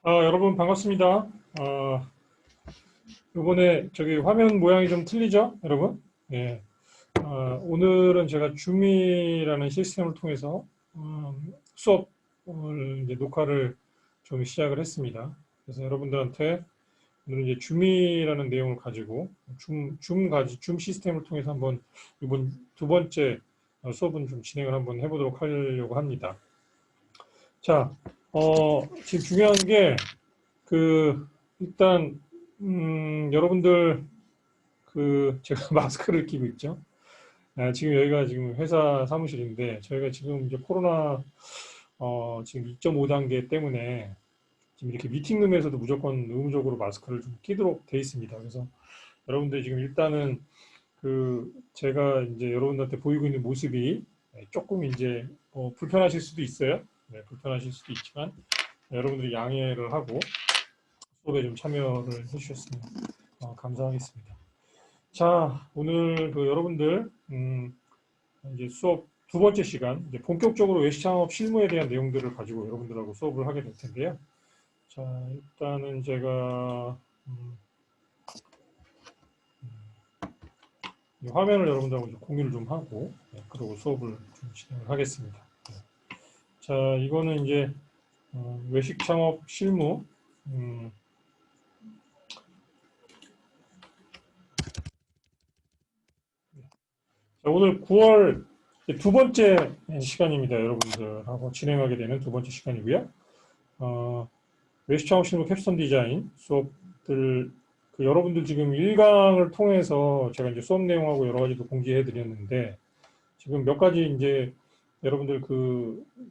여러분 반갑습니다. 이번에 저기 화면 모양이 좀 틀리죠, 여러분? 예. 오늘은 제가 줌이라는 시스템을 통해서 수업을 이제 녹화를 좀 시작을 했습니다. 그래서 여러분들한테 오늘 이제 줌이라는 내용을 가지고 줌 시스템을 통해서 한번 이번 두 번째 수업은 좀 진행을 한번 해보도록 하려고 합니다. 자, 지금 중요한 게 일단, 여러분들, 제가 마스크를 끼고 있죠. 지금 여기가 지금 회사 사무실인데, 저희가 지금 이제 코로나, 지금 2.5단계 때문에, 지금 이렇게 미팅룸에서도 무조건 의무적으로 마스크를 좀 끼도록 돼 있습니다. 그래서 여러분들 지금 일단은 제가 이제 여러분들한테 보이고 있는 모습이 조금 이제 불편하실 수도 있어요. 네, 불편하실 수도 있지만, 여러분들이 양해를 하고 수업에 좀 참여를 해주셨으면 감사하겠습니다. 자, 오늘 여러분들 이제 수업 두 번째 시간 이제 본격적으로 외식 창업 실무에 대한 내용들을 가지고 여러분들하고 수업을 하게 될 텐데요. 자, 일단은 제가 화면을 여러분들하고 공유를 좀 하고 그리고 수업을 좀 진행을 하겠습니다. 자, 이거는 이제 외식 창업 실무 자, 오늘 9월 두 번째 시간입니다. 여러분들하고 진행하게 되는 두 번째 시간이고요. 외식 창업 실무 캡스톤 디자인 수업들 여러분들 지금 1강을 통해서 제가 이제 수업 내용하고 여러 가지도 공지해 드렸는데 지금 몇 가지 이제 여러분들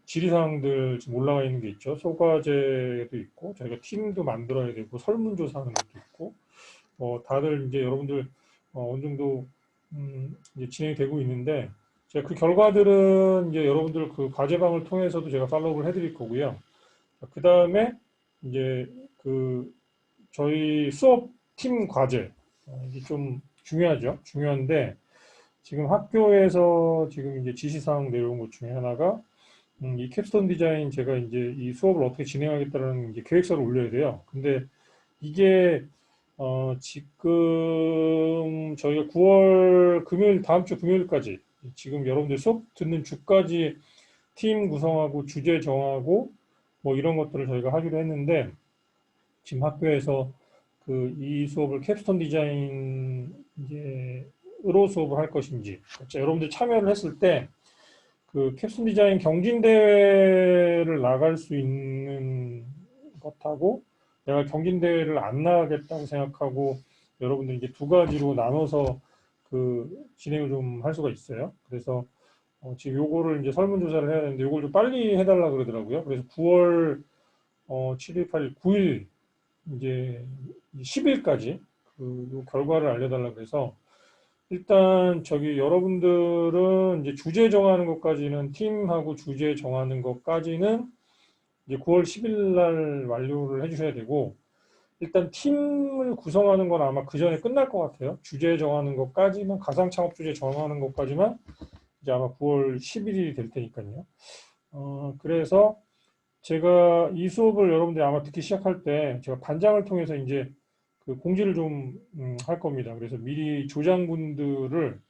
질의사항들 지금 올라와 있는 게 있죠. 소과제도 있고 저희가 팀도 만들어야 되고 설문조사하는 것도 있고 다들 이제 여러분들 어느 정도 이제 진행이 되고 있는데 제가 그 결과들은 이제 여러분들 과제방을 통해서도 제가 팔로우를 해드릴 거고요. 그 다음에 이제 저희 수업 팀 과제 이게 좀 중요하죠. 중요한데 지금 학교에서 지금 이제 지시사항 내려온 것 중에 하나가 이 캡스톤 디자인 제가 이제 이 수업을 어떻게 진행하겠다는 이제 계획서를 올려야 돼요. 근데 이게 지금 저희가 9월 금요일 다음 주 금요일까지 지금 여러분들 수업 듣는 주까지 팀 구성하고 주제 정하고 뭐 이런 것들을 저희가 하기로 했는데 지금 학교에서 이 수업을 캡스톤 디자인 이제으로 수업을 할 것인지 여러분들 참여를 했을 때 캡스톤 디자인 경진대회를 나갈 수 있는 것하고 내가 경진대회를 안 나가겠다고 생각하고 여러분들 이제 두 가지로 나눠서 진행을 좀 할 수가 있어요. 그래서 지금 요거를 이제 설문조사를 해야 되는데 요걸 좀 빨리 해달라 그러더라고요. 그래서 9월 7일, 8일, 9일 이제 10일까지 결과를 알려달라 그래서 일단 저기 여러분들은 이제 주제 정하는 것까지는 팀하고 주제 정하는 것까지는 이제 9월 10일 날 완료를 해주셔야 되고 일단 팀을 구성하는 건 아마 그 전에 끝날 것 같아요. 주제 정하는 것까지만 가상 창업 주제 정하는 것까지만 이제 아마 9월 11일이 될 테니까요. 그래서 제가 이 수업을 여러분들이 아마 듣기 시작할 때 제가 반장을 통해서 이제 공지를 좀 할 겁니다. 그래서 미리 조장분들을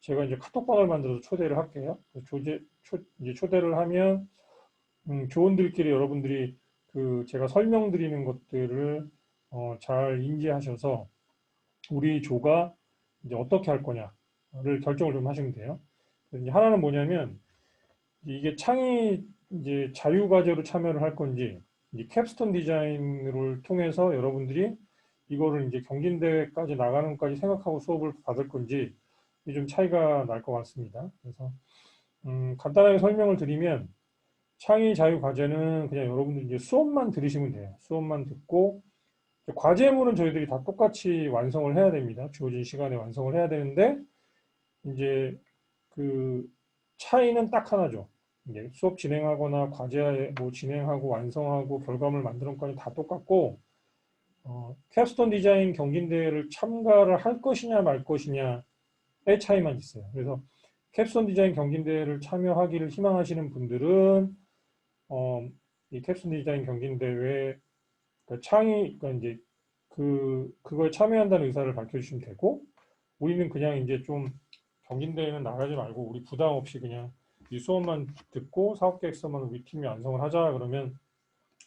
제가 이제 카톡방을 만들어서 초대를 할게요. 이제 초대를 하면 조원들끼리 여러분들이 제가 설명드리는 것들을 잘 인지하셔서 우리 조가 이제 어떻게 할 거냐를 결정을 좀 하시면 돼요. 이제 하나는 뭐냐면 이게 창의 이제 자유과제로 참여를 할 건지 이제 캡스톤 디자인을 통해서 여러분들이 이거를 이제 경진대회까지 나가는 것까지 생각하고 수업을 받을 건지 좀 차이가 날 것 같습니다. 그래서 간단하게 설명을 드리면 창의 자유 과제는 그냥 여러분들 이제 수업만 들으시면 돼요. 수업만 듣고 과제물은 저희들이 다 똑같이 완성을 해야 됩니다. 주어진 시간에 완성을 해야 되는데 이제 그 차이는 딱 하나죠. 이제 수업 진행하거나 과제 뭐 진행하고 완성하고 결과물 만드는 것까지 다 똑같고 캡스톤 디자인 경진대회를 참가를 할 것이냐 말 것이냐의 차이만 있어요. 그래서 캡스톤 디자인 경진대회를 참여하기를 희망하시는 분들은 이 캡스톤 디자인 경진대회 그러니까 그러니까 이제 그거에 참여한다는 의사를 밝혀주시면 되고, 우리는 그냥 이제 좀 경진대회는 나가지 말고 우리 부담 없이 그냥 이 수업만 듣고 사업계획서만 우리 팀이 완성을 하자 그러면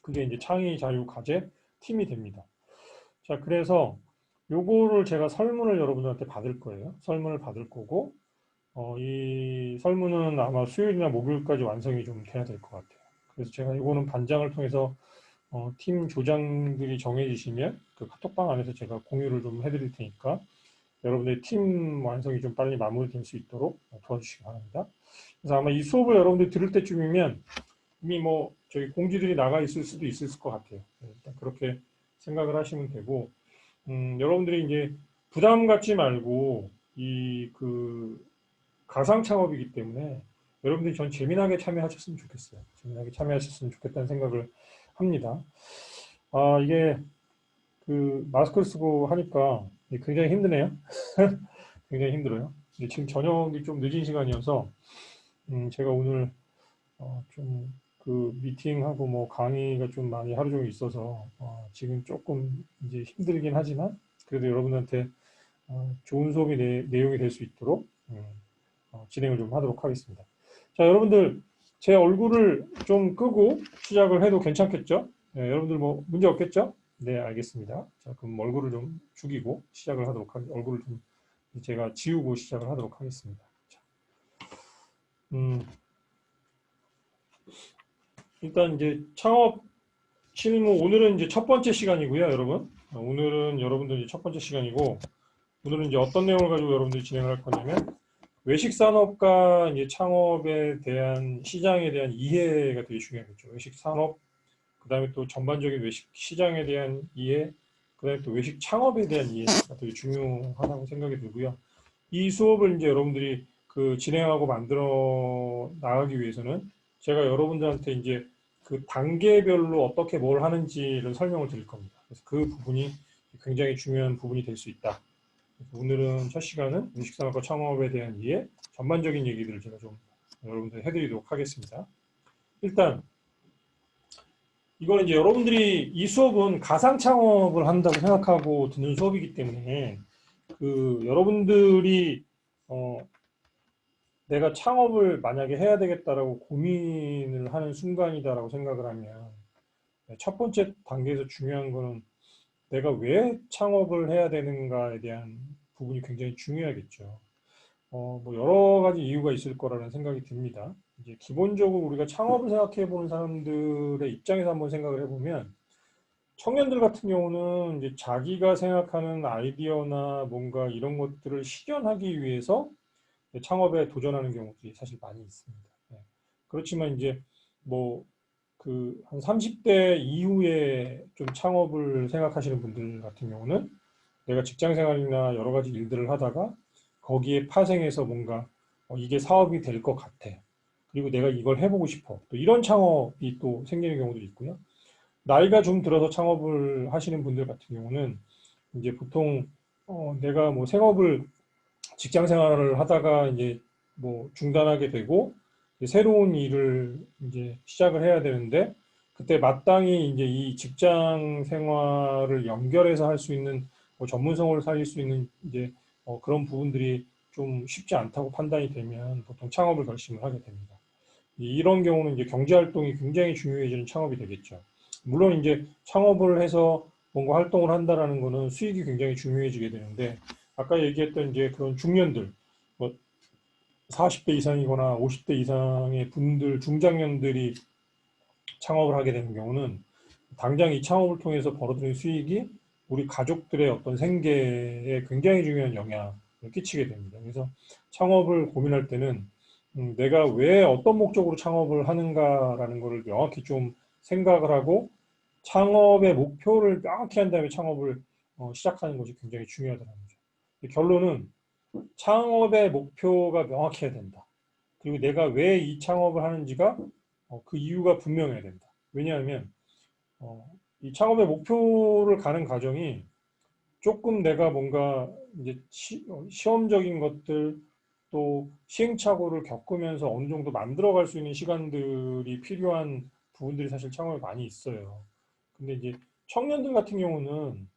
그게 이제 창의 자유 과제 팀이 됩니다. 자, 그래서 요거를 제가 설문을 여러분들한테 받을 거예요. 설문을 받을 거고, 이 설문은 아마 수요일이나 목요일까지 완성이 좀 돼야 될 것 같아요. 그래서 제가 이거는 반장을 통해서 팀 조장들이 정해지시면 그 카톡방 안에서 제가 공유를 좀 해드릴 테니까 여러분들의 팀 완성이 좀 빨리 마무리될 수 있도록 도와주시기 바랍니다. 그래서 아마 이 수업을 여러분들이 들을 때쯤이면 이미 뭐 저희 공지들이 나가 있을 수도 있을 것 같아요. 일단 그렇게 생각을 하시면 되고, 여러분들이 이제 부담 갖지 말고 이 가상 창업이기 때문에 여러분들이 전 재미나게 참여하셨으면 좋겠어요. 재미나게 참여하셨으면 좋겠다는 생각을 합니다. 이게 마스크를 쓰고 하니까 굉장히 힘드네요. 굉장히 힘들어요. 지금 저녁이 좀 늦은 시간이어서 제가 오늘 좀 미팅하고 뭐 강의가 좀 많이 하루 종일 있어서 지금 조금 이제 힘들긴 하지만 그래도 여러분한테 좋은 수업이 내용이 될 수 있도록 진행을 좀 하도록 하겠습니다. 자, 여러분들 제 얼굴을 좀 끄고 시작을 해도 괜찮겠죠? 네, 여러분들 뭐 문제 없겠죠? 네, 알겠습니다. 자, 그럼 얼굴을 좀 죽이고 시작을 하도록 하겠습니다. 얼굴을 좀 제가 지우고 시작을 하도록 하겠습니다. 자, 일단 이제 창업 실무 오늘은 이제 첫 번째 시간이고요, 여러분. 오늘은 여러분들 이제 첫 번째 시간이고 오늘은 이제 어떤 내용을 가지고 여러분들이 진행을 할 거냐면 외식 산업과 이제 창업에 대한 시장에 대한 이해가 되게 중요하겠죠. 외식 산업, 그다음에 또 전반적인 외식 시장에 대한 이해, 그다음에 또 외식 창업에 대한 이해가 되게 중요하다고 생각이 들고요. 이 수업을 이제 여러분들이 진행하고 만들어 나가기 위해서는 제가 여러분들한테 이제 단계별로 어떻게 뭘 하는지를 설명을 드릴 겁니다. 그래서 그 부분이 굉장히 중요한 부분이 될 수 있다. 오늘은 첫 시간은 외식산업과 창업에 대한 이해, 전반적인 얘기들을 제가 좀 여러분들 해드리도록 하겠습니다. 일단 이거는 이제 여러분들이 이 수업은 가상 창업을 한다고 생각하고 듣는 수업이기 때문에 여러분들이 내가 창업을 만약에 해야 되겠다라고 고민을 하는 순간이다라고 생각을 하면 첫 번째 단계에서 중요한 거는 내가 왜 창업을 해야 되는가에 대한 부분이 굉장히 중요하겠죠. 뭐 여러 가지 이유가 있을 거라는 생각이 듭니다. 이제 기본적으로 우리가 창업을 생각해 보는 사람들의 입장에서 한번 생각을 해보면 청년들 같은 경우는 이제 자기가 생각하는 아이디어나 뭔가 이런 것들을 실현하기 위해서 창업에 도전하는 경우들이 사실 많이 있습니다. 네. 그렇지만 이제 뭐 한 30대 이후에 좀 창업을 생각하시는 분들 같은 경우는 내가 직장 생활이나 여러 가지 일들을 하다가 거기에 파생해서 뭔가 이게 사업이 될 것 같아. 그리고 내가 이걸 해보고 싶어. 또 이런 창업이 또 생기는 경우도 있고요. 나이가 좀 들어서 창업을 하시는 분들 같은 경우는 이제 보통 내가 뭐 생업을 직장 생활을 하다가 이제 뭐 중단하게 되고 새로운 일을 이제 시작을 해야 되는데 그때 마땅히 이제 이 직장 생활을 연결해서 할 수 있는 뭐 전문성을 살릴 수 있는 이제 그런 부분들이 좀 쉽지 않다고 판단이 되면 보통 창업을 결심을 하게 됩니다. 이런 경우는 이제 경제 활동이 굉장히 중요해지는 창업이 되겠죠. 물론 이제 창업을 해서 뭔가 활동을 한다라는 거는 수익이 굉장히 중요해지게 되는데 아까 얘기했던 이제 그런 중년들 뭐 40대 이상이거나 50대 이상의 분들 중장년들이 창업을 하게 되는 경우는 당장 이 창업을 통해서 벌어들인 수익이 우리 가족들의 어떤 생계에 굉장히 중요한 영향을 끼치게 됩니다. 그래서 창업을 고민할 때는 내가 왜 어떤 목적으로 창업을 하는가라는 것을 명확히 좀 생각을 하고 창업의 목표를 명확히 한 다음에 창업을 시작하는 것이 굉장히 중요하다는 거죠. 결론은 창업의 목표가 명확해야 된다. 그리고 내가 왜 이 창업을 하는지가 그 이유가 분명해야 된다. 왜냐하면 이 창업의 목표를 가는 과정이 조금 내가 뭔가 이제 시험적인 것들 또 시행착오를 겪으면서 어느 정도 만들어갈 수 있는 시간들이 필요한 부분들이 사실 창업에 많이 있어요. 근데 이제 청년들 같은 경우는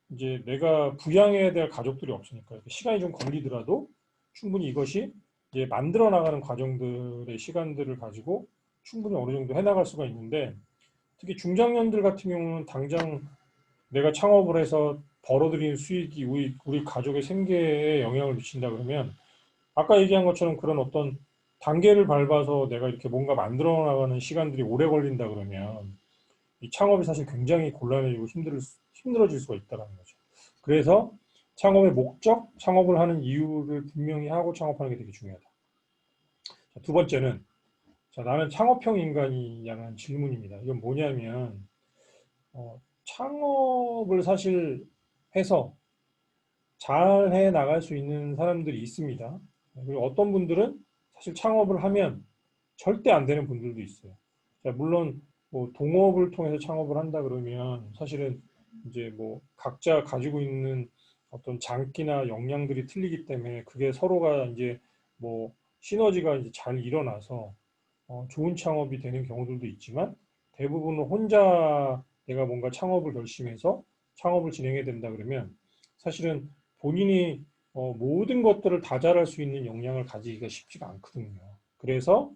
이제 내가 부양해야 될 가족들이 없으니까 시간이 좀 걸리더라도 충분히 이것이 이제 만들어 나가는 과정들의 시간들을 가지고 충분히 어느 정도 해나갈 수가 있는데 특히 중장년들 같은 경우는 당장 내가 창업을 해서 벌어들인 수익이 우리 가족의 생계에 영향을 미친다 그러면 아까 얘기한 것처럼 그런 어떤 단계를 밟아서 내가 이렇게 뭔가 만들어 나가는 시간들이 오래 걸린다 그러면 이 창업이 사실 굉장히 곤란해지고 힘들어질 수가 있다는 거죠. 그래서 창업의 목적, 창업을 하는 이유를 분명히 하고 창업하는 게 되게 중요하다. 자, 두 번째는 자, 나는 창업형 인간이냐는 질문입니다. 이건 뭐냐면 창업을 사실 해서 잘 해 나갈 수 있는 사람들이 있습니다. 그리고 어떤 분들은 사실 창업을 하면 절대 안 되는 분들도 있어요. 자, 물론 뭐 동업을 통해서 창업을 한다 그러면 사실은 이제 뭐 각자 가지고 있는 어떤 장기나 역량들이 틀리기 때문에 그게 서로가 이제 뭐 시너지가 이제 잘 일어나서 좋은 창업이 되는 경우들도 있지만 대부분은 혼자 내가 뭔가 창업을 결심해서 창업을 진행해야 된다 그러면 사실은 본인이 모든 것들을 다 잘할 수 있는 역량을 가지기가 쉽지가 않거든요. 그래서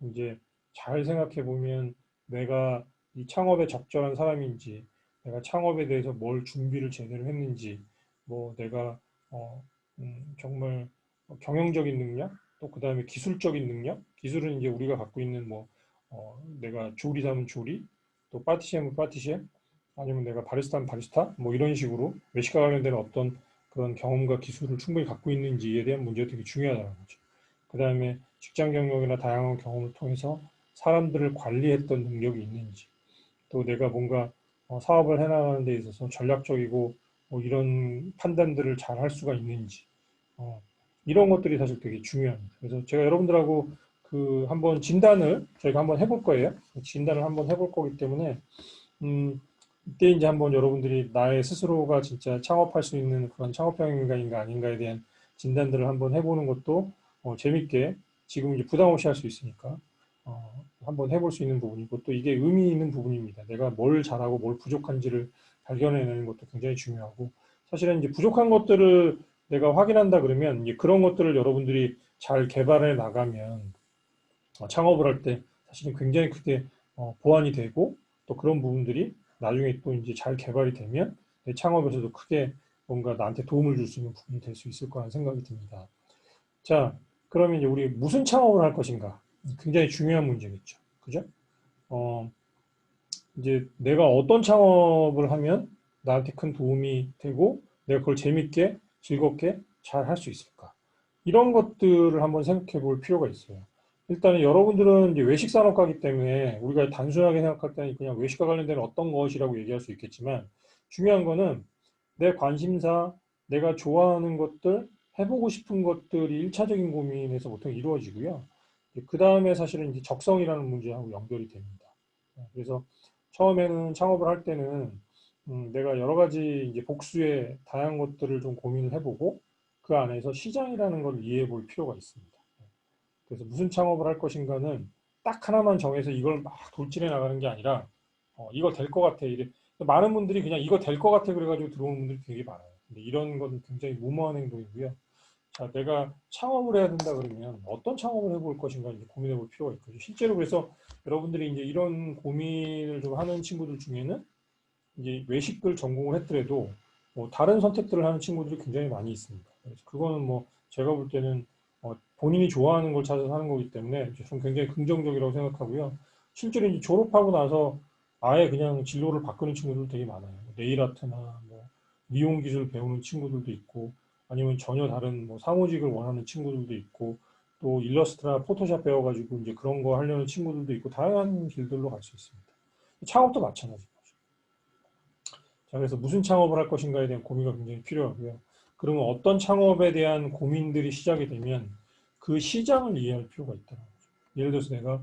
이제 잘 생각해 보면 내가 이 창업에 적절한 사람인지, 내가 창업에 대해서 뭘 준비를 제대로 했는지, 뭐 내가 정말 경영적인 능력, 또 그다음에 기술적인 능력, 기술은 이제 우리가 갖고 있는 뭐 내가 조리사면 조리, 또 파티시에면 파티시에, 아니면 내가 바리스타면 바리스타, 뭐 이런 식으로 외식과 관련된 어떤 그런 경험과 기술을 충분히 갖고 있는지에 대한 문제가 되게 중요하다는 거죠. 그 다음에 직장 경력이나 다양한 경험을 통해서 사람들을 관리했던 능력이 있는지, 또 내가 뭔가 사업을 해나가는 데 있어서 전략적이고 뭐 이런 판단들을 잘 할 수가 있는지, 어, 이런 것들이 사실 되게 중요합니다. 그래서 제가 여러분들하고 그 한번 진단을 저희가 한번 해볼 거예요. 진단을 한번 해볼 거기 때문에 이때 이제 한번 여러분들이 나의 스스로가 진짜 창업할 수 있는 그런 창업형 인간인가 아닌가에 대한 진단들을 한번 해보는 것도 재밌게 지금 이제 부담 없이 할 수 있으니까 한번 해볼 수 있는 부분이고 또 이게 의미 있는 부분입니다. 내가 뭘 잘하고 뭘 부족한지를 발견해내는 것도 굉장히 중요하고 사실은 이제 부족한 것들을 내가 확인한다 그러면 이제 그런 것들을 여러분들이 잘 개발해 나가면 창업을 할 때 사실은 굉장히 크게 보완이 되고 또 그런 부분들이 나중에 또 이제 잘 개발이 되면 내 창업에서도 크게 뭔가 나한테 도움을 줄 수 있는 부분이 될 수 있을 거라는 생각이 듭니다. 자, 그러면 이제 우리 무슨 창업을 할 것인가? 굉장히 중요한 문제겠죠. 그죠? 어, 이제 내가 어떤 창업을 하면 나한테 큰 도움이 되고 내가 그걸 재밌게 즐겁게 잘 할 수 있을까? 이런 것들을 한번 생각해 볼 필요가 있어요. 일단은 여러분들은 이제 외식 산업가기 때문에 우리가 단순하게 생각할 때는 그냥 외식과 관련된 어떤 것이라고 얘기할 수 있겠지만 중요한 거는 내 관심사, 내가 좋아하는 것들, 해보고 싶은 것들이 일차적인 고민에서 보통 이루어지고요. 그 다음에 사실은 이제 적성이라는 문제하고 연결이 됩니다. 그래서 처음에는 창업을 할 때는 내가 여러 가지 이제 복수의 다양한 것들을 좀 고민을 해보고 그 안에서 시장이라는 걸 이해해 볼 필요가 있습니다. 그래서 무슨 창업을 할 것인가는 딱 하나만 정해서 이걸 막 돌진해 나가는 게 아니라 이거 될 것 같아. 이래. 많은 분들이 그냥 이거 될 것 같아 그래가지고 들어오는 분들이 되게 많아요. 근데 이런 건 굉장히 무모한 행동이고요. 자, 내가 창업을 해야 된다 그러면 어떤 창업을 해볼 것인가 이제 고민해 볼 필요가 있거든요. 실제로 그래서 여러분들이 이제 이런 고민을 좀 하는 친구들 중에는 이제 외식을 전공을 했더라도 뭐 다른 선택들을 하는 친구들이 굉장히 많이 있습니다. 그래서 그거는 뭐 제가 볼 때는 본인이 좋아하는 걸 찾아서 하는 거기 때문에 좀 굉장히 긍정적이라고 생각하고요. 실제로 이제 졸업하고 나서 아예 그냥 진로를 바꾸는 친구들 되게 많아요. 네일 아트나 뭐 미용 기술 배우는 친구들도 있고 아니면 전혀 다른 뭐 사무직을 원하는 친구들도 있고 또 일러스트나 포토샵 배워가지고 이제 그런 거 하려는 친구들도 있고 다양한 길들로 갈 수 있습니다. 창업도 마찬가지죠. 자, 그래서 무슨 창업을 할 것인가에 대한 고민가 굉장히 필요하고요. 그러면 어떤 창업에 대한 고민들이 시작이 되면 그 시장을 이해할 필요가 있다는 거죠. 예를 들어서 내가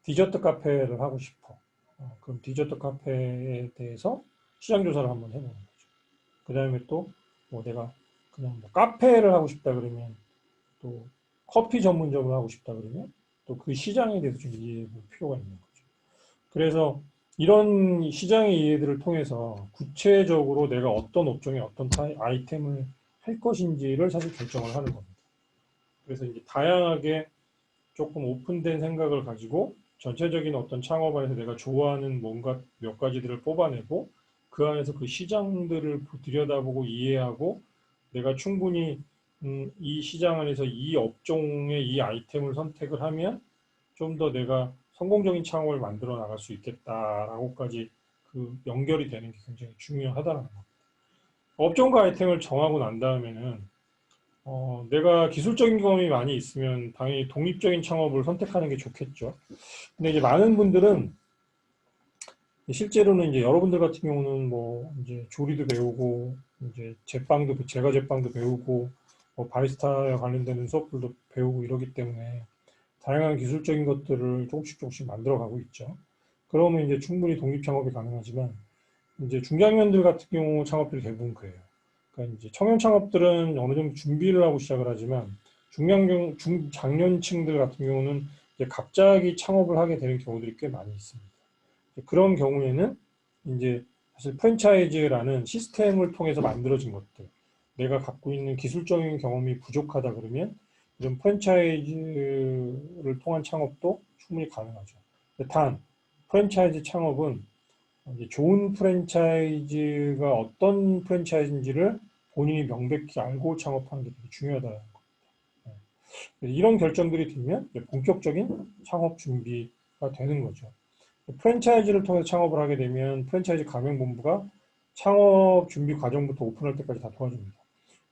디저트 카페를 하고 싶어. 그럼 디저트 카페에 대해서 시장 조사를 한번 해보는 거죠. 그 다음에 또 뭐 내가 그냥 뭐 카페를 하고 싶다 그러면 또 커피 전문점을 하고 싶다 그러면 또 그 시장에 대해서 좀 이해해 볼 필요가 있는 거죠. 그래서 이런 시장의 이해들을 통해서 구체적으로 내가 어떤 업종에 어떤 아이템을 할 것인지를 사실 결정을 하는 겁니다. 그래서 이제 다양하게 조금 오픈된 생각을 가지고 전체적인 어떤 창업 안에서 내가 좋아하는 뭔가 몇 가지들을 뽑아내고 그 안에서 그 시장들을 들여다보고 이해하고 내가 충분히 이 시장 안에서 이 업종의 이 아이템을 선택을 하면 좀 더 내가 성공적인 창업을 만들어 나갈 수 있겠다라고까지 그 연결이 되는 게 굉장히 중요하다는 거. 업종과 아이템을 정하고 난 다음에는 내가 기술적인 경험이 많이 있으면 당연히 독립적인 창업을 선택하는 게 좋겠죠. 근데 이제 많은 분들은 실제로는 이제 여러분들 같은 경우는 뭐 이제 조리도 배우고 이제 제과 제빵도 배우고 뭐 바리스타에 관련되는 수업들도 배우고 이러기 때문에 다양한 기술적인 것들을 조금씩 만들어가고 있죠. 그러면 이제 충분히 독립 창업이 가능하지만 이제 중장년들 같은 경우 창업들이 대부분 그래요. 그러니까 이제 청년 창업들은 어느 정도 준비를 하고 시작을 하지만 중장년층들 같은 경우는 이제 갑자기 창업을 하게 되는 경우들이 꽤 많이 있습니다. 그런 경우에는 이제 사실 프랜차이즈라는 시스템을 통해서 만들어진 것들, 내가 갖고 있는 기술적인 경험이 부족하다 그러면 이런 프랜차이즈를 통한 창업도 충분히 가능하죠. 단, 프랜차이즈 창업은 이제 좋은 프랜차이즈가 어떤 프랜차이즈인지를 본인이 명백히 알고 창업하는 게 되게 중요하다는 거. 이런 결정들이 들면 본격적인 창업 준비가 되는 거죠. 프랜차이즈를 통해서 창업을 하게 되면 프랜차이즈 가맹본부가 창업 준비 과정부터 오픈할 때까지 다 도와줍니다.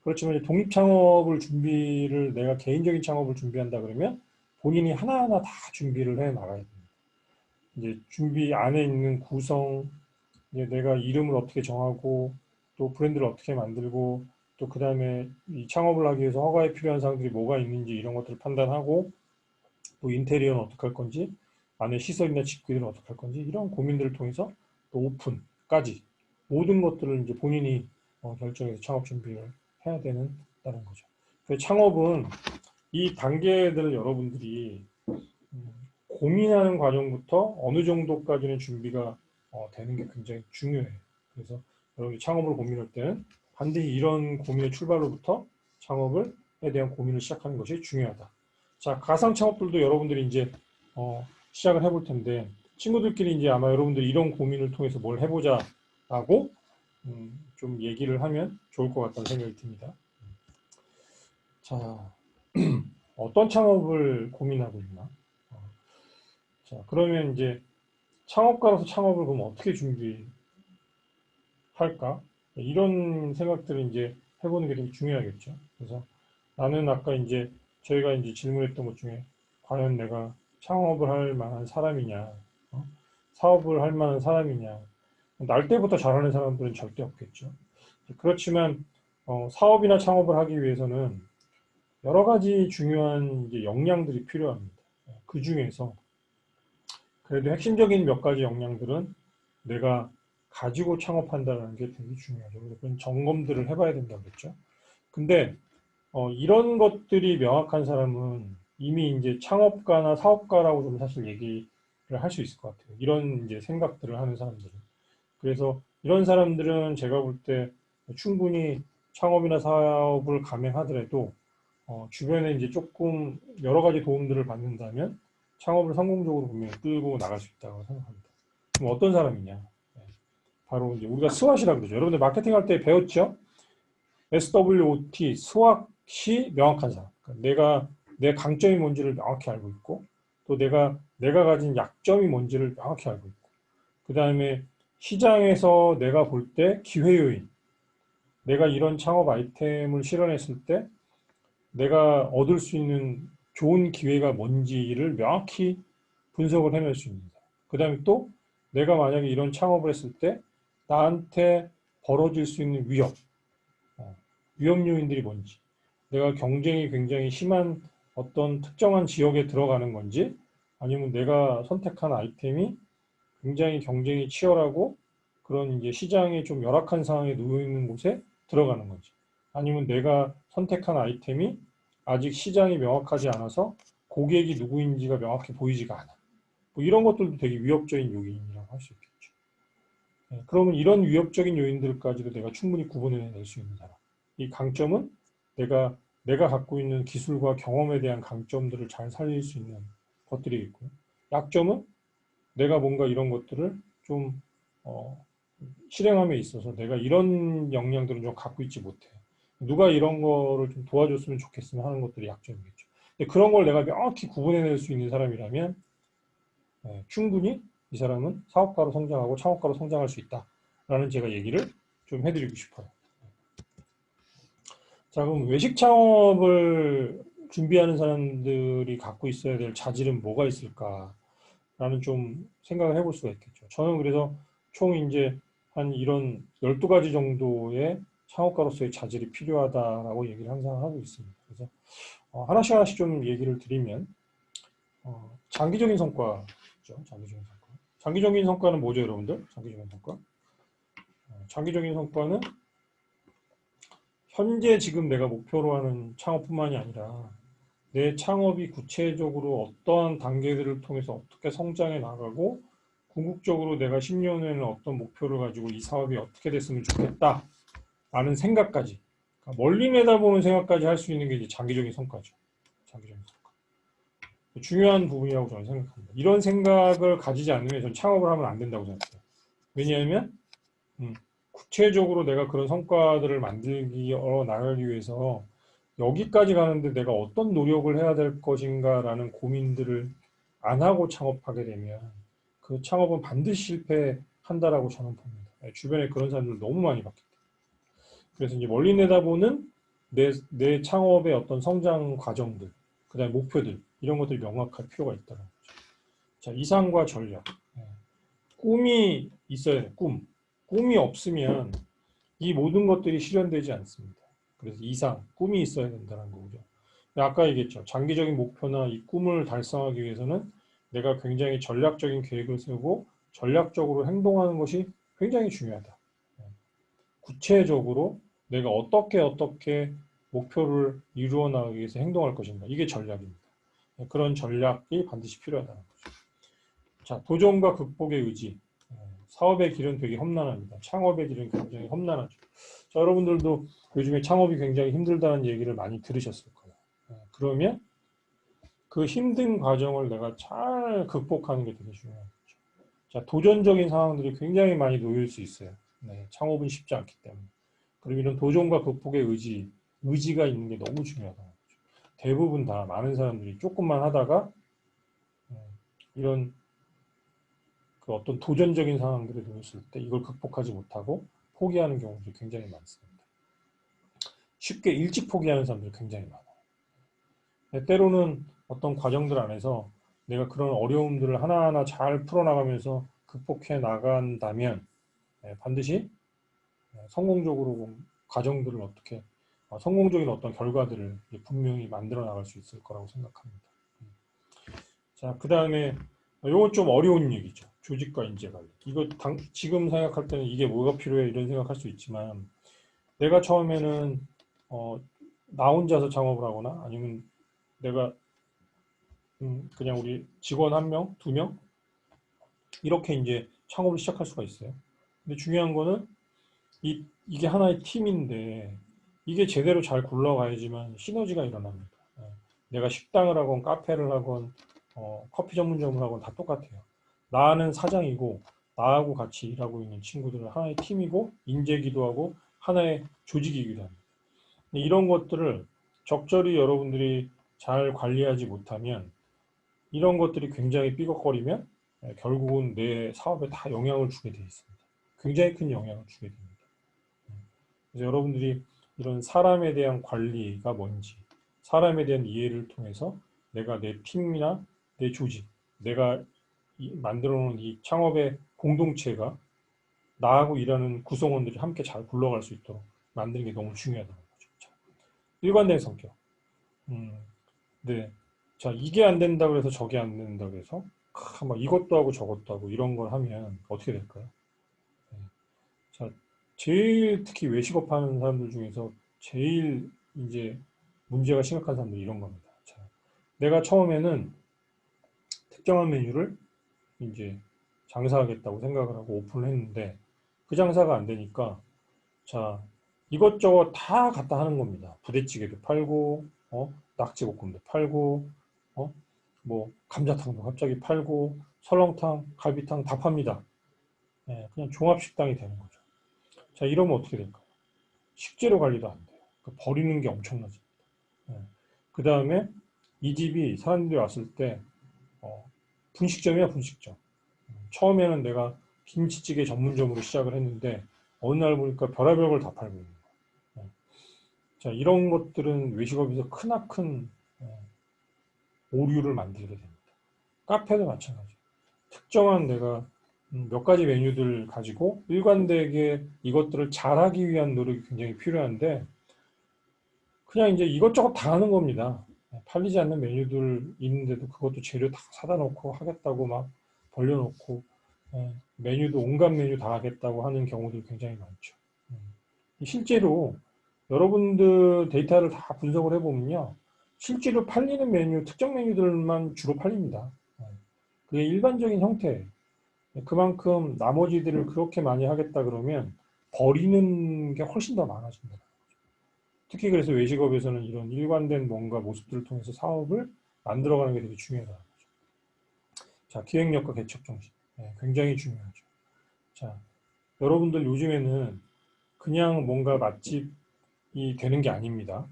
그렇지만 이제 독립 창업을 준비를 내가 개인적인 창업을 준비한다 그러면 본인이 하나하나 다 준비를 해 나가야 됩니다. 이제 준비 안에 있는 구성, 이제 내가 이름을 어떻게 정하고 또 브랜드를 어떻게 만들고 또 그 다음에 이 창업을 하기 위해서 허가에 필요한 사항들이 뭐가 있는지 이런 것들을 판단하고 또 인테리어는 어떻게 할 건지 안에 시설이나 집기들은 어떻게 할 건지 이런 고민들을 통해서 또 오픈까지 모든 것들을 이제 본인이 결정해서 창업 준비를 해야 되는다는 거죠. 그래서 창업은 이 단계들을 여러분들이 고민하는 과정부터 어느 정도까지는 준비가 되는 게 굉장히 중요해요. 그래서 여러분이 창업을 고민할 때는 반드시 이런 고민의 출발로부터 창업에 대한 고민을 시작하는 것이 중요하다. 자, 가상 창업들도 여러분들이 이제 시작을 해볼 텐데 친구들끼리 이제 아마 여러분들이 이런 고민을 통해서 뭘 해보자라고 좀 얘기를 하면 좋을 것 같다는 생각이 듭니다. 자, 어떤 창업을 고민하고 있나? 자, 그러면 이제 창업가로서 창업을 그럼 어떻게 준비할까? 이런 생각들을 이제 해보는 게 되게 중요하겠죠. 그래서 나는 아까 이제 저희가 이제 질문했던 것 중에 과연 내가 창업을 할 만한 사람이냐, 사업을 할 만한 사람이냐, 날 때부터 잘하는 사람들은 절대 없겠죠. 그렇지만 사업이나 창업을 하기 위해서는 여러 가지 중요한 이제 역량들이 필요합니다. 그 중에서 그래도 핵심적인 몇 가지 역량들은 내가 가지고 창업한다는 게 되게 중요하죠. 그래서 그런 점검들을 해봐야 된다고 했죠. 근데 이런 것들이 명확한 사람은 이미 이제 창업가나 사업가라고 좀 사실 얘기를 할 수 있을 것 같아요. 이런 이제 생각들을 하는 사람들은. 그래서 이런 사람들은 제가 볼 때 충분히 창업이나 사업을 감행하더라도 주변에 이제 조금 여러 가지 도움들을 받는다면 창업을 성공적으로 분명히 끌고 나갈 수 있다고 생각합니다. 그럼 어떤 사람이냐? 네. 바로 이제 우리가 스왓이라고 그러죠. 여러분들 마케팅 할 때 배웠죠? SWOT, 스왓이 명확한 사람. 그러니까 내가 내 강점이 뭔지를 명확히 알고 있고, 또 내가 가진 약점이 뭔지를 명확히 알고 있고, 그 다음에 시장에서 내가 볼 때 기회 요인, 내가 이런 창업 아이템을 실현했을 때 내가 얻을 수 있는 좋은 기회가 뭔지를 명확히 분석을 해낼 수 있습니다. 그 다음에 또 내가 만약에 이런 창업을 했을 때 나한테 벌어질 수 있는 위험 요인들이 뭔지, 내가 경쟁이 굉장히 심한 어떤 특정한 지역에 들어가는 건지, 아니면 내가 선택한 아이템이 굉장히 경쟁이 치열하고 그런 이제 시장에 좀 열악한 상황에 놓여 있는 곳에 들어가는 건지, 아니면 내가 선택한 아이템이 아직 시장이 명확하지 않아서 고객이 누구인지가 명확히 보이지가 않아. 뭐 이런 것들도 되게 위협적인 요인이라고 할 수 있겠죠. 그러면 이런 위협적인 요인들까지도 내가 충분히 구분해낼 수 있는 사람. 이 강점은 내가 갖고 있는 기술과 경험에 대한 강점들을 잘 살릴 수 있는 것들이 있고, 약점은 내가 뭔가 이런 것들을 좀 실행함에 있어서 내가 이런 역량들은 좀 갖고 있지 못해. 누가 이런 거를 좀 도와줬으면 좋겠으면 하는 것들이 약점이겠죠. 근데 그런 걸 내가 명확히 구분해낼 수 있는 사람이라면 충분히 이 사람은 사업가로 성장하고 창업가로 성장할 수 있다라는 제가 얘기를 좀 해드리고 싶어요. 자, 그럼 외식 창업을 준비하는 사람들이 갖고 있어야 될 자질은 뭐가 있을까라는 좀 생각을 해볼 수가 있겠죠. 저는 그래서 총 이제 한 이런 12가지 정도의 창업가로서의 자질이 필요하다라고 얘기를 항상 하고 있습니다. 그래서 하나씩 하나씩 좀 얘기를 드리면 장기적인 성과죠. 장기적인 성과. 장기적인 성과는 뭐죠, 여러분들? 장기적인 성과. 장기적인 성과는 현재 지금 내가 목표로 하는 창업뿐만이 아니라 내 창업이 구체적으로 어떠한 단계들을 통해서 어떻게 성장해 나가고 궁극적으로 내가 10년 후에는 어떤 목표를 가지고 이 사업이 어떻게 됐으면 좋겠다라는 생각까지 그러니까 멀리 내다보는 생각까지 할 수 있는 게 이제 장기적인 성과죠. 장기적인 성과. 중요한 부분이라고 저는 생각합니다. 이런 생각을 가지지 않으면 저는 창업을 하면 안 된다고 생각해요. 왜냐하면 구체적으로 내가 그런 성과들을 만들기 나가기 위해서 여기까지 가는데 내가 어떤 노력을 해야 될 것인가라는 고민들을 안 하고 창업하게 되면 그 창업은 반드시 실패한다라고 저는 봅니다. 주변에 그런 사람들 너무 많이 봤기 때문에. 그래서 이제 멀리 내다보는 내 창업의 어떤 성장 과정들, 그다음에 목표들 이런 것들이 명확할 필요가 있다는 거죠. 자, 이상과 전략. 꿈이 있어야 돼. 꿈이 없으면 이 모든 것들이 실현되지 않습니다. 그래서 이상, 꿈이 있어야 된다는 거죠. 아까 얘기했죠. 장기적인 목표나 이 꿈을 달성하기 위해서는 내가 굉장히 전략적인 계획을 세우고 전략적으로 행동하는 것이 굉장히 중요하다. 구체적으로 내가 어떻게 목표를 이루어 나가기 위해서 행동할 것인가. 이게 전략입니다. 그런 전략이 반드시 필요하다는 거죠. 자, 도전과 극복의 의지. 사업의 길은 되게 험난합니다. 창업의 길은 굉장히 험난하죠. 자, 여러분들도 요즘에 창업이 굉장히 힘들다는 얘기를 많이 들으셨을 거예요. 그러면 그 힘든 과정을 내가 잘 극복하는 게 되게 중요하죠. 자, 도전적인 상황들이 굉장히 많이 놓일 수 있어요. 네, 창업은 쉽지 않기 때문에. 그럼 이런 도전과 극복의 의지가 있는 게 너무 중요하다. 대부분 다 많은 사람들이 조금만 하다가 이런 그 어떤 도전적인 상황들에 놓였을 때 이걸 극복하지 못하고 포기하는 경우들이 굉장히 많습니다. 쉽게 일찍 포기하는 사람들이 굉장히 많아요. 때로는 어떤 과정들 안에서 내가 그런 어려움들을 하나하나 잘 풀어나가면서 극복해 나간다면 반드시 성공적으로 과정들을 어떻게 성공적인 어떤 결과들을 분명히 만들어 나갈 수 있을 거라고 생각합니다. 자, 그 다음에 이건 좀 어려운 얘기죠. 조직과 인재관리. 이거 지금 생각할 때는 이게 뭐가 필요해 이런 생각할 수 있지만 내가 처음에는 나 혼자서 창업을 하거나 아니면 내가 그냥 우리 직원 한 명, 두 명 이렇게 이제 창업을 시작할 수가 있어요. 근데 중요한 거는 이게 하나의 팀인데 이게 제대로 잘 굴러가야지만 시너지가 일어납니다. 내가 식당을 하건 카페를 하건 커피 전문점을 하건 다 똑같아요. 나는 사장이고 나하고 같이 일하고 있는 친구들은 하나의 팀이고 인재기도 하고 하나의 조직이기도 합니다. 이런 것들을 적절히 여러분들이 잘 관리하지 못하면 이런 것들이 굉장히 삐걱거리면 결국은 내 사업에 다 영향을 주게 되어 있습니다. 굉장히 큰 영향을 주게 됩니다. 그래서 여러분들이 이런 사람에 대한 관리가 뭔지, 사람에 대한 이해를 통해서 내가 내 팀이나 내 조직, 내가 만들어 놓은 이 창업의 공동체가 나하고 일하는 구성원들이 함께 잘 굴러갈 수 있도록 만드는 게 너무 중요하다는 거죠. 자, 일관된 성격. 네. 자, 이게 안 된다 그래서 저게 안 된다 그래서 막 이것도 하고 저것도 하고 이런 걸 하면 어떻게 될까요? 네. 자, 제일 특히 외식업 하는 사람들 중에서 제일 이제 문제가 심각한 사람들이 이런 겁니다. 자, 내가 처음에는 특정한 메뉴를 이제 장사하겠다고 생각을 하고 오픈을 했는데 그 장사가 안 되니까 자 이것저것 다 갖다 하는 겁니다. 부대찌개도 팔고 낙지볶음도 팔고 뭐 감자탕도 갑자기 팔고 설렁탕, 갈비탕 다 팝니다. 예, 그냥 종합식당이 되는 거죠. 자 이러면 어떻게 될까요? 식재료 관리도 안 돼요. 그러니까 버리는 게 엄청나죠. 예. 그 다음에 이 집이 사람들이 왔을 때 분식점이야 분식점. 처음에는 내가 김치찌개 전문점으로 시작을 했는데 어느 날 보니까 별의별 걸 다 팔고 있는 거예요. 예. 자 이런 것들은 외식업에서 크나큰 오류를 만들게 됩니다. 카페도 마찬가지. 특정한 내가 몇 가지 메뉴들 가지고 일관되게 이것들을 잘하기 위한 노력이 굉장히 필요한데 그냥 이제 이것저것 다 하는 겁니다. 팔리지 않는 메뉴들 있는데도 그것도 재료 다 사다 놓고 하겠다고 막 벌려놓고 메뉴도 온갖 메뉴 다 하겠다고 하는 경우들이 굉장히 많죠. 실제로 여러분들 데이터를 다 분석을 해보면요. 실제로 팔리는 메뉴, 특정 메뉴들만 주로 팔립니다. 그게 일반적인 형태예요. 그만큼 나머지들을 그렇게 많이 하겠다 그러면 버리는 게 훨씬 더 많아진다. 특히 그래서 외식업에서는 이런 일관된 뭔가 모습들을 통해서 사업을 만들어가는 게 되게 중요하다. 자, 기획력과 개척 정신. 굉장히 중요하죠. 자, 여러분들 요즘에는 그냥 뭔가 맛집이 되는 게 아닙니다.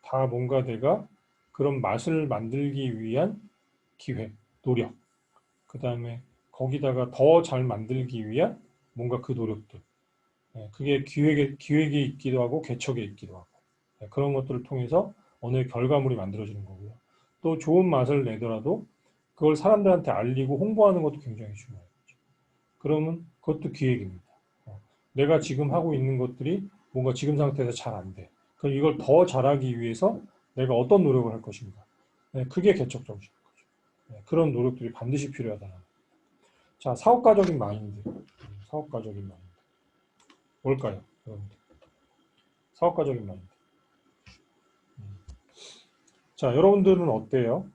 다 뭔가 내가 그런 맛을 만들기 위한 기획, 노력, 그 다음에 거기다가 더 잘 만들기 위한 뭔가 그 노력들. 그게 기획에 있기도 하고 개척에 있기도 하고. 그런 것들을 통해서 어느 결과물이 만들어지는 거고요. 또 좋은 맛을 내더라도 그걸 사람들한테 알리고 홍보하는 것도 굉장히 중요해요. 그러면 그것도 기획입니다. 내가 지금 하고 있는 것들이 뭔가 지금 상태에서 잘 안 돼. 그럼 이걸 더 잘하기 위해서 내가 어떤 노력을 할 것인가. 그게 개척 정신인 거죠. 그런 노력들이 반드시 필요하다. 자, 사업가적인 마인드. 사업가적인 마인드. 뭘까요? 여러분들? 사업가적인 마인드. 자, 여러분들은 어때요?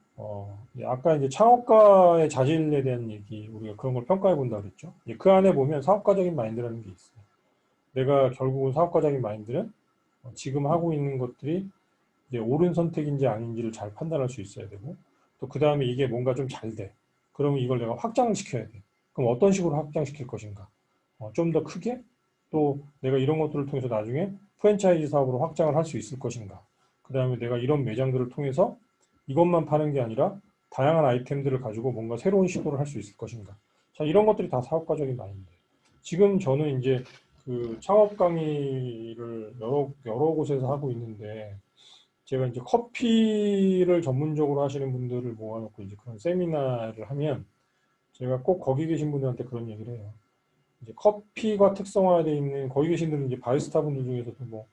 아까 이제 창업가의 자질에 대한 얘기, 우리가 그런 걸 평가해 본다 그랬죠. 이제 그 안에 보면 사업가적인 마인드라는 게 있어요. 내가 결국은 사업가적인 마인드는 지금 하고 있는 것들이 이제 옳은 선택인지 아닌지를 잘 판단할 수 있어야 되고, 또 그 다음에 이게 뭔가 좀 잘 돼. 그러면 이걸 내가 확장을 시켜야 돼. 그럼 어떤 식으로 확장시킬 것인가? 좀 더 크게? 또 내가 이런 것들을 통해서 나중에 프랜차이즈 사업으로 확장을 할 수 있을 것인가? 그 다음에 내가 이런 매장들을 통해서 이것만 파는 게 아니라 다양한 아이템들을 가지고 뭔가 새로운 시도를 할 수 있을 것인가? 자, 이런 것들이 다 사업가적인 마인드. 지금 저는 이제 그 창업 강의를 여러 곳에서 하고 있는데 제가 이제 커피를 전문적으로 하시는 분들을 모아놓고 이제 그런 세미나를 하면 제가 꼭 거기 계신 분들한테 그런 얘기를 해요. 이제 커피가 특성화되어 있는 거기 계신 분들은 이제 바리스타 분들 중에서도 뭐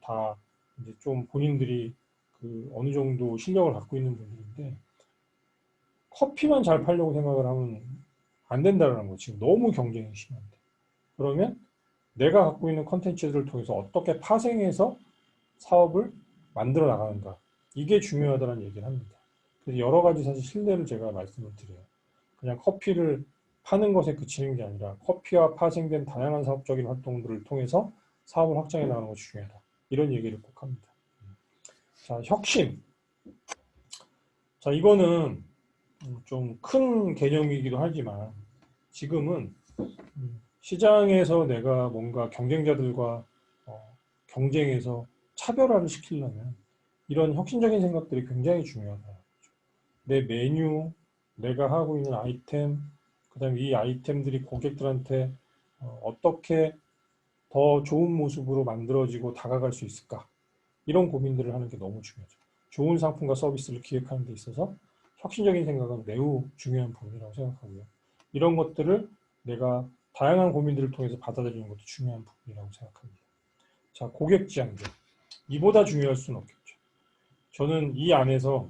다 이제 좀 본인들이 그 어느 정도 실력을 갖고 있는 분들인데 커피만 잘 팔려고 생각을 하면 안 된다는 거. 지금 너무 경쟁이 심한데. 그러면 내가 갖고 있는 컨텐츠들을 통해서 어떻게 파생해서 사업을 만들어 나가는가. 이게 중요하다는 얘기를 합니다. 그래서 여러 가지 사실 신뢰를 제가 말씀을 드려요. 그냥 커피를 파는 것에 그치는 게 아니라 커피와 파생된 다양한 사업적인 활동들을 통해서 사업을 확장해 나가는 것이 중요하다. 이런 얘기를 꼭 합니다. 자, 혁신. 자, 이거는 좀 큰 개념이기도 하지만 지금은 시장에서 내가 뭔가 경쟁자들과 경쟁해서 차별화를 시키려면 이런 혁신적인 생각들이 굉장히 중요하다. 내 메뉴, 내가 하고 있는 아이템, 그 다음에 이 아이템들이 고객들한테 어떻게 더 좋은 모습으로 만들어지고 다가갈 수 있을까? 이런 고민들을 하는 게 너무 중요하죠. 좋은 상품과 서비스를 기획하는 데 있어서 혁신적인 생각은 매우 중요한 부분이라고 생각하고요. 이런 것들을 내가 다양한 고민들을 통해서 받아들이는 것도 중요한 부분이라고 생각합니다. 자, 고객 지향적. 이보다 중요할 수는 없겠죠. 저는 이 안에서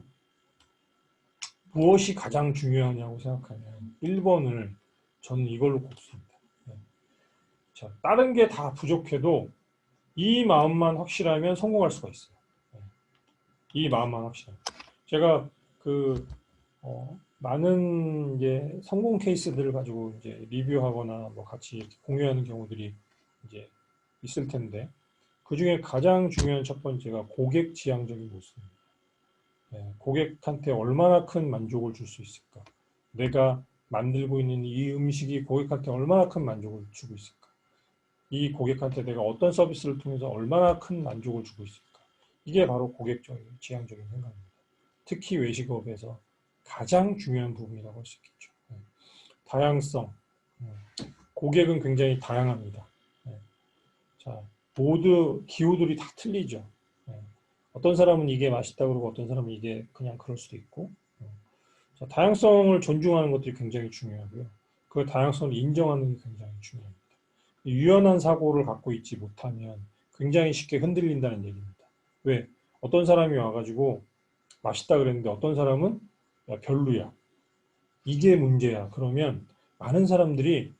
무엇이 가장 중요하냐고 생각하면 1번을 저는 이걸로 꼽습니다. 자, 다른 게 다 부족해도 이 마음만 확실하면 성공할 수가 있어요. 이 마음만 확실하면. 제가 그 많은 이제 성공 케이스들을 가지고 이제 리뷰하거나 뭐 같이 이렇게 공유하는 경우들이 이제 있을 텐데 그 중에 가장 중요한 첫 번째가 고객 지향적인 모습입니다. 고객한테 얼마나 큰 만족을 줄 수 있을까? 내가 만들고 있는 이 음식이 고객한테 얼마나 큰 만족을 주고 있을까? 이 고객한테 내가 어떤 서비스를 통해서 얼마나 큰 만족을 주고 있을까? 이게 바로 고객적인 지향적인 생각입니다. 특히 외식업에서 가장 중요한 부분이라고 할 수 있겠죠. 다양성. 고객은 굉장히 다양합니다. 자, 모두 기호들이 다 틀리죠. 어떤 사람은 이게 맛있다 그러고 어떤 사람은 이게 그냥 그럴 수도 있고. 자, 다양성을 존중하는 것들이 굉장히 중요하고요. 그 다양성을 인정하는 게 굉장히 중요합니다. 유연한 사고를 갖고 있지 못하면 굉장히 쉽게 흔들린다는 얘기입니다. 왜? 어떤 사람이 와가지고 맛있다 그랬는데 어떤 사람은 야, 별로야. 이게 문제야. 그러면 많은 사람들이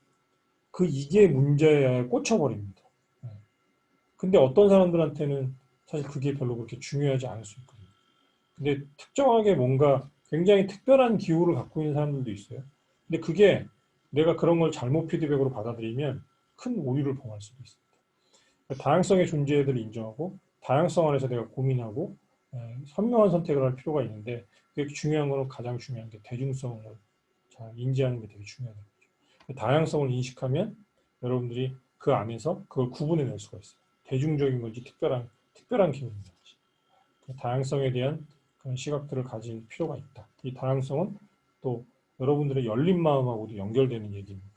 그 이게 문제야에 꽂혀버립니다. 근데 어떤 사람들한테는 사실 그게 별로 그렇게 중요하지 않을 수 있거든요. 근데 특정하게 뭔가 굉장히 특별한 기호를 갖고 있는 사람들도 있어요. 근데 그게 내가 그런 걸 잘못 피드백으로 받아들이면 큰 오류를 범할 수도 있습니다. 그러니까 다양성의 존재를 인정하고 다양성 안에서 내가 고민하고 현명한 선택을 할 필요가 있는데 그게 중요한 거는 가장 중요한 게 대중성을 잘 인지하는 게 되게 중요하다. 다양성을 인식하면 여러분들이 그 안에서 그걸 구분해낼 수가 있어요. 대중적인 건지 특별한 기호인지. 다양성에 대한 그런 시각들을 가질 필요가 있다. 이 다양성은 또 여러분들의 열린 마음하고도 연결되는 얘기입니다.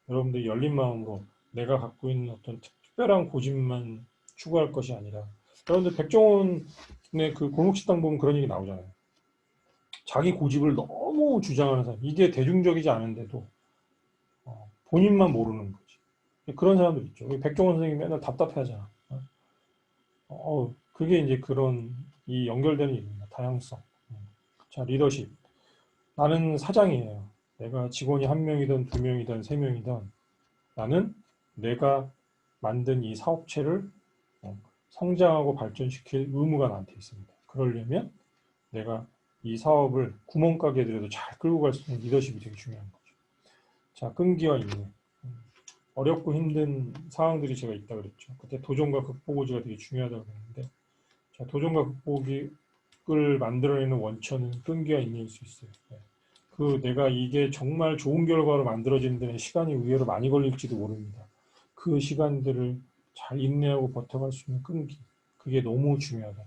여러분들이 열린 마음으로 내가 갖고 있는 어떤 특별한 고집만 추구할 것이 아니라 여러분들 백종원의 그 골목식당 보면 그런 얘기 나오잖아요. 자기 고집을 너무 주장하는 사람, 이게 대중적이지 않은데도 본인만 모르는 거지. 그런 사람들 있죠. 백종원 선생님이 맨날 답답해하잖아. 그게 이제 그런 이 연결되는 얘기입니다. 다양성. 자, 리더십. 나는 사장이에요. 내가 직원이 한 명이든 두 명이든 세 명이든 나는 내가 만든 이 사업체를 성장하고 발전시킬 의무가 나한테 있습니다. 그러려면 내가 이 사업을 구멍가게들에도 잘 끌고 갈 수 있는 리더십이 되게 중요한 거죠. 자, 끈기와 인내. 어렵고 힘든 상황들이 제가 있다 그랬죠. 그때 도전과 극복의지가 되게 중요하다고 그랬는데, 자, 도전과 극복을 만들어내는 원천은 끈기와 인내일 수 있어요. 그 내가 이게 정말 좋은 결과로 만들어지는 데는 시간이 의외로 많이 걸릴지도 모릅니다. 그 시간들을 잘 인내하고 버텨갈 수 있는 끈기. 그게 너무 중요하다.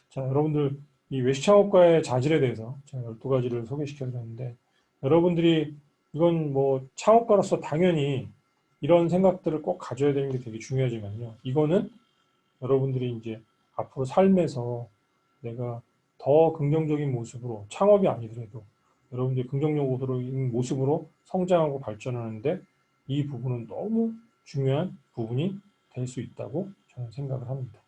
자, 여러분들 이 외식 창업가의 자질에 대해서 제가 12가지를 소개시켜 드렸는데 여러분들이 이건 뭐 창업가로서 당연히 이런 생각들을 꼭 가져야 되는 게 되게 중요하지만요. 이거는 여러분들이 이제 앞으로 삶에서 내가 더 긍정적인 모습으로 창업이 아니더라도 여러분들이 긍정적인 모습으로 성장하고 발전하는데 이 부분은 너무 중요한 부분이 될 수 있다고 저는 생각을 합니다.